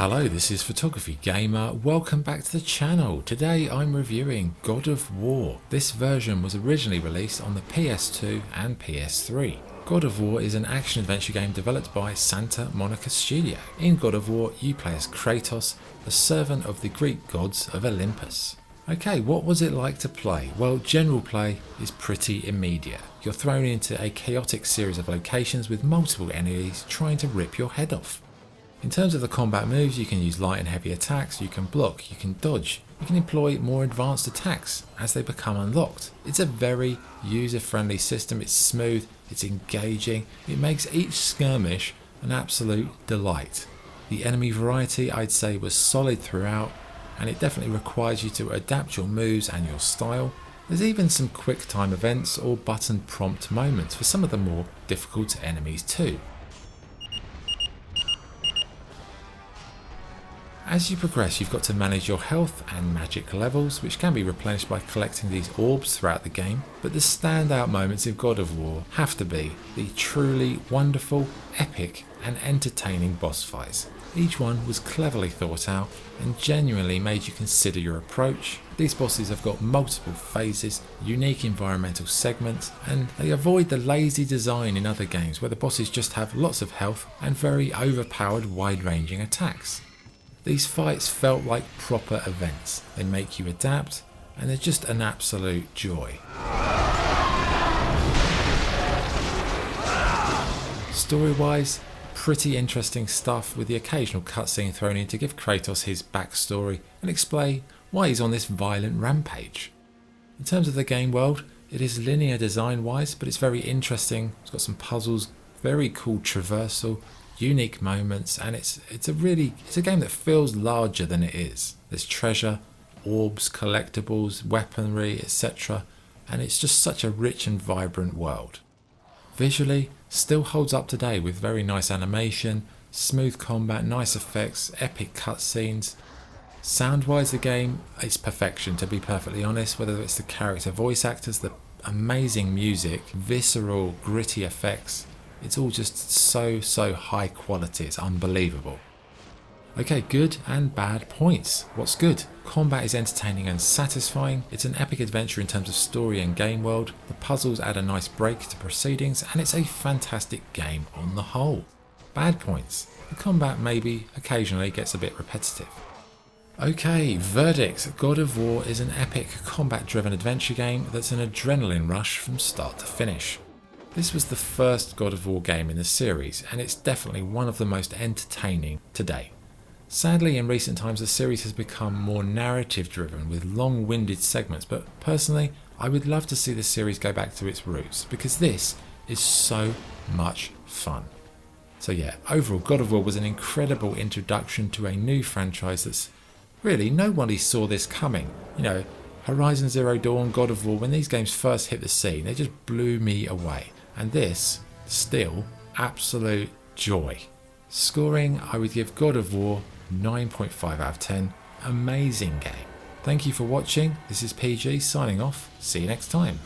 Hello, this is Photography Gamer. Welcome back to the channel. Today I'm reviewing God of War. This version was originally released on the PS2 and PS3. God of War is an action-adventure game developed by Santa Monica Studio. In God of War, you play as Kratos, a servant of the Greek gods of Olympus. Okay, what was it like to play? Well, general play is pretty immediate. You're thrown into a chaotic series of locations with multiple enemies trying to rip your head off. In terms of the combat moves, you can use light and heavy attacks, you can block, you can dodge, you can employ more advanced attacks as they become unlocked. It's a very user-friendly system, it's smooth, it's engaging, it makes each skirmish an absolute delight. The enemy variety I'd say was solid throughout, and it definitely requires you to adapt your moves and your style. There's even some quick time events or button prompt moments for some of the more difficult enemies too. As you progress, you've got to manage your health and magic levels, which can be replenished by collecting these orbs throughout the game, but the standout moments in God of War have to be the truly wonderful, epic and entertaining boss fights. Each one was cleverly thought out and genuinely made you consider your approach. These bosses have got multiple phases, unique environmental segments, and they avoid the lazy design in other games where the bosses just have lots of health and very overpowered wide-ranging attacks. These fights felt like proper events. They make you adapt, and they're just an absolute joy. Story-wise, pretty interesting stuff with the occasional cutscene thrown in to give Kratos his backstory and explain why he's on this violent rampage. In terms of the game world, it is linear design-wise, but it's very interesting. It's got some puzzles, very cool traversal, unique moments, and it's a game that feels larger than it is. There's treasure, orbs, collectibles, weaponry, etc., and it's just such a rich and vibrant world. Visually, still holds up today with very nice animation, smooth combat, nice effects, epic cutscenes. Sound-wise, the game is perfection, to be perfectly honest, whether it's the character voice actors, the amazing music, visceral, gritty effects. It's all just so high quality, it's unbelievable. Okay, good and bad points. What's good? Combat is entertaining and satisfying. It's an epic adventure in terms of story and game world. The puzzles add a nice break to proceedings, and it's a fantastic game on the whole. Bad points. The combat maybe occasionally gets a bit repetitive. Okay, verdict. God of War is an epic combat-driven adventure game that's an adrenaline rush from start to finish. This was the first God of War game in the series, and it's definitely one of the most entertaining to date. Sadly, in recent times the series has become more narrative driven with long-winded segments, but personally I would love to see the series go back to its roots because this is so much fun. So yeah, overall God of War was an incredible introduction to a new franchise that's really nobody saw this coming. You know, Horizon Zero Dawn, God of War, when these games first hit the scene, they just blew me away. And this, still, absolute joy. Scoring, I would give God of War 9.5 out of 10. Amazing game. Thank you for watching. This is PG signing off. See you next time.